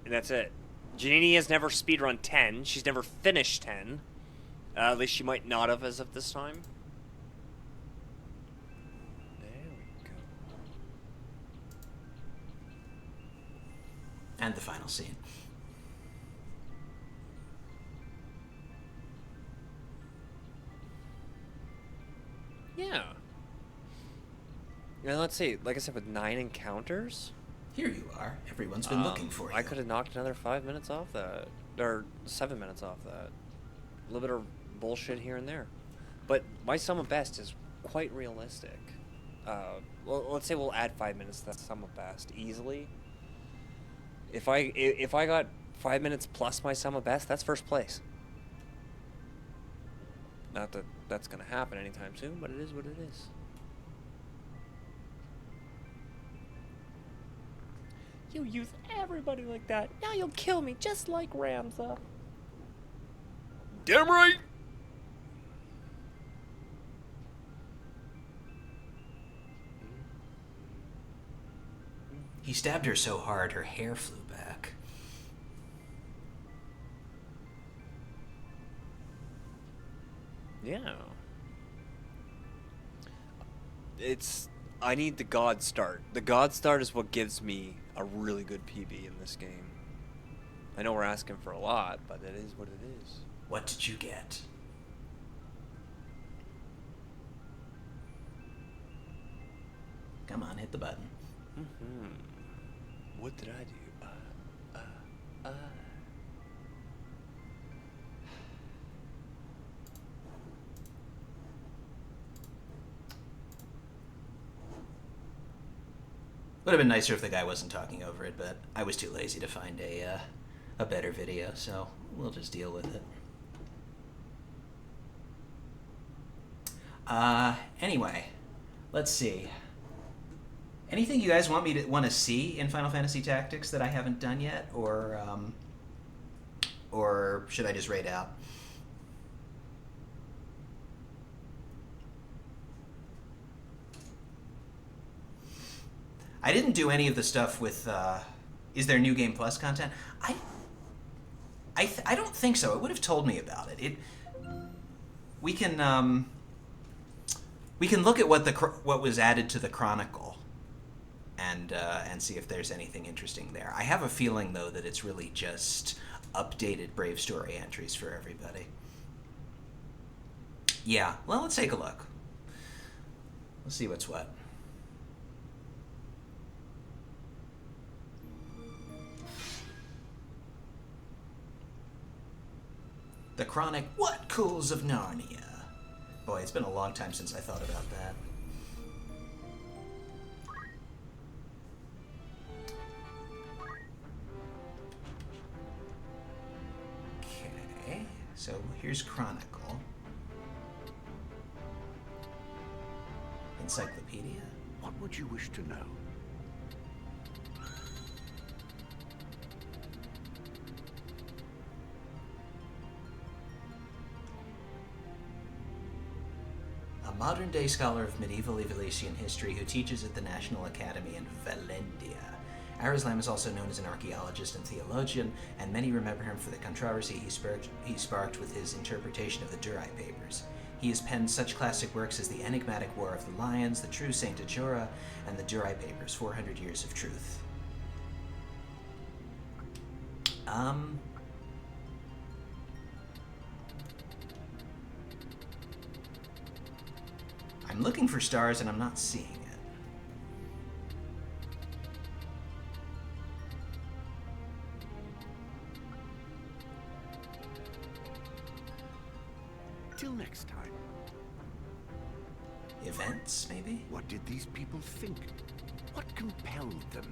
Speaker 14: And that's it. Janini has never speedrun 10. She's never finished 10. At least she might not have as of this time. There we go.
Speaker 1: And the final scene.
Speaker 14: Yeah. And let's see, like I said, with 9 encounters?
Speaker 1: Here you are. Everyone's been looking for you.
Speaker 14: I could have knocked another 5 minutes off that. Or 7 minutes off that. A little bit of bullshit here and there. But my sum of best is quite realistic. Well, let's say we'll add 5 minutes to that sum of best easily. If I got 5 minutes plus my sum of best, that's first place. Not that that's gonna happen anytime soon, but it is what it is. You use everybody like that. Now you'll kill me just like Ramza. Damn right!
Speaker 1: He stabbed her so hard, her hair flew back.
Speaker 14: Yeah. I need the God Start. The God Start is what gives me a really good PB in this game. I know we're asking for a lot, but it is what it is.
Speaker 1: What did you get? Come on, hit the button.
Speaker 14: What did I do?
Speaker 1: Would have been nicer if the guy wasn't talking over it, but I was too lazy to find a better video, so we'll just deal with it. Anyway, let's see. Anything you guys want to see in Final Fantasy Tactics that I haven't done yet, or should I just raid out? I didn't do any of the stuff with. Is there New Game Plus content? I don't think so. It would have told me about it. We can look at what was added to the Chronicle, and see if there's anything interesting there. I have a feeling though that it's really just updated Brave Story entries for everybody. Yeah. Well, let's take a look. Let's see what's what. The Chronic What Cools of Narnia. Boy, it's been a long time since I thought about that. Okay, so here's Chronicle. Encyclopedia.
Speaker 5: What would you wish to know?
Speaker 1: A modern-day scholar of medieval Evalesian history who teaches at the National Academy in Valendia. Arislam is also known as an archaeologist and theologian, and many remember him for the controversy he sparked with his interpretation of the Durai Papers. He has penned such classic works as The Enigmatic War of the Lions, The True Saint Ajora, and the Durai Papers, 400 Years of Truth. I'm looking for stars and I'm not seeing it.
Speaker 5: Till next time.
Speaker 1: Events, maybe?
Speaker 5: What did these people think? What compelled them?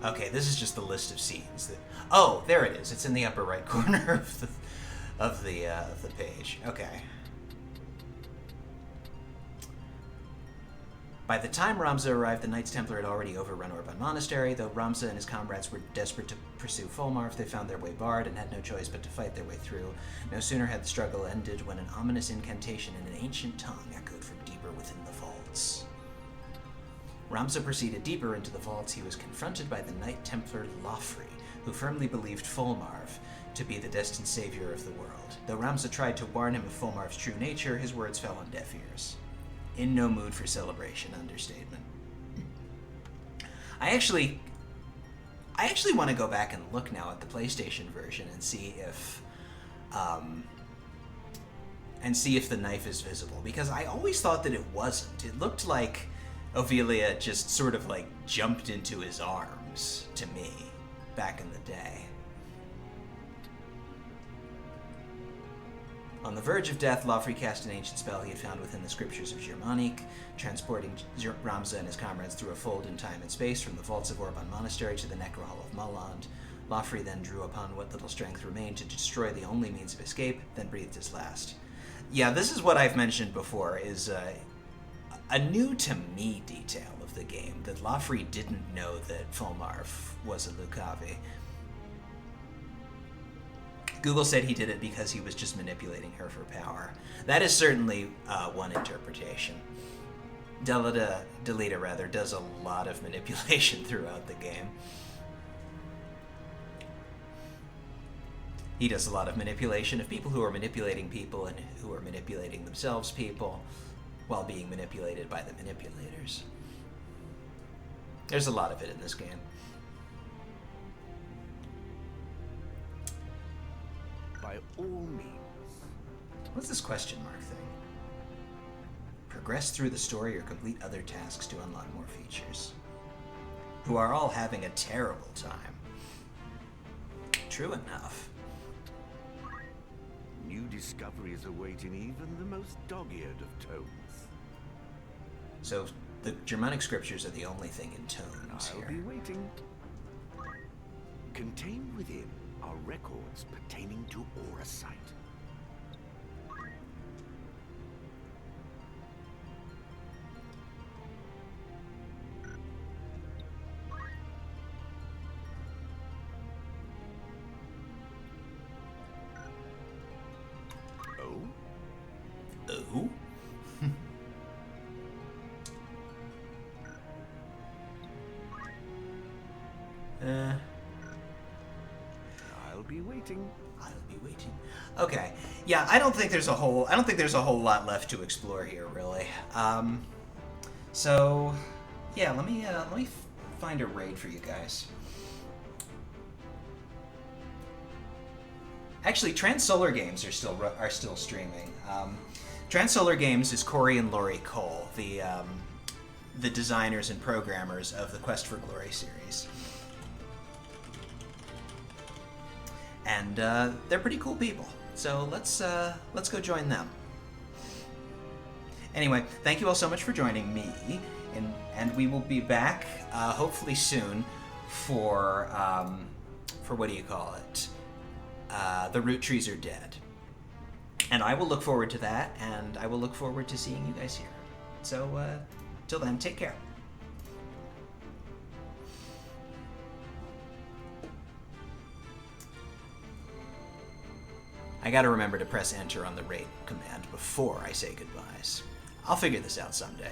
Speaker 1: Okay, this is just the list of scenes. Oh, there it is. It's in the upper right corner of the page. Okay. By the time Ramza arrived, the Knights Templar had already overrun Orbonne Monastery. Though Ramza and his comrades were desperate to pursue Fulmarf, they found their way barred and had no choice but to fight their way through. No sooner had the struggle ended when an ominous incantation in an ancient tongue echoed from deeper within the vaults. Ramza proceeded deeper into the vaults. He was confronted by the Knight Templar Loffrey, who firmly believed Fulmarv to be the destined savior of the world. Though Ramza tried to warn him of Fulmarv's true nature, his words fell on deaf ears. In no mood for celebration, understatement. I actually want to go back and look now at the PlayStation version and see if the knife is visible, because I always thought that it wasn't. It looked like Ophelia just sort of like jumped into his arms to me back in the day. On the verge of death, Loffrey cast an ancient spell he had found within the scriptures of Germanique, transporting Ramza and his comrades through a fold in time and space from the vaults of Orbonne Monastery to the Necrohall of Mulland. Loffrey then drew upon what little strength remained to destroy the only means of escape, then breathed his last. Yeah, this is what I've mentioned before, is a new to me detail of the game, that Loffrey didn't know that Fulmarv was a Lucavi. Google said he did it because he was just manipulating her for power. That is certainly one interpretation. Delita does a lot of manipulation throughout the game. He does a lot of manipulation of people who are manipulating people and who are manipulating themselves people while being manipulated by the manipulators. There's a lot of it in this game.
Speaker 5: By all means.
Speaker 1: What's this question mark thing? Progress through the story or complete other tasks to unlock more features. Who are all having a terrible time. True enough.
Speaker 5: New discoveries awaiting even the most dog-eared of tomes.
Speaker 1: So the Germanic scriptures are the only thing in tomes here.
Speaker 5: I'll be waiting. Contained within are records pertaining to Auracite.
Speaker 1: Oh?
Speaker 5: I'll be waiting.
Speaker 1: I'll be waiting. Okay. Yeah, I don't think there's a whole lot left to explore here, really. So yeah, let me find a raid for you guys. Actually, Transsolar Games are still streaming. Transsolar Games is Corey and Laurie Cole, the designers and programmers of the Quest for Glory series. And they're pretty cool people. So let's go join them. Anyway, thank you all so much for joining me, and we will be back hopefully soon for what do you call it? The Root Trees Are Dead. And I will look forward to that, and I will look forward to seeing you guys here. So, till then, take care. I gotta remember to press enter on the raid command before I say goodbyes. I'll figure this out someday.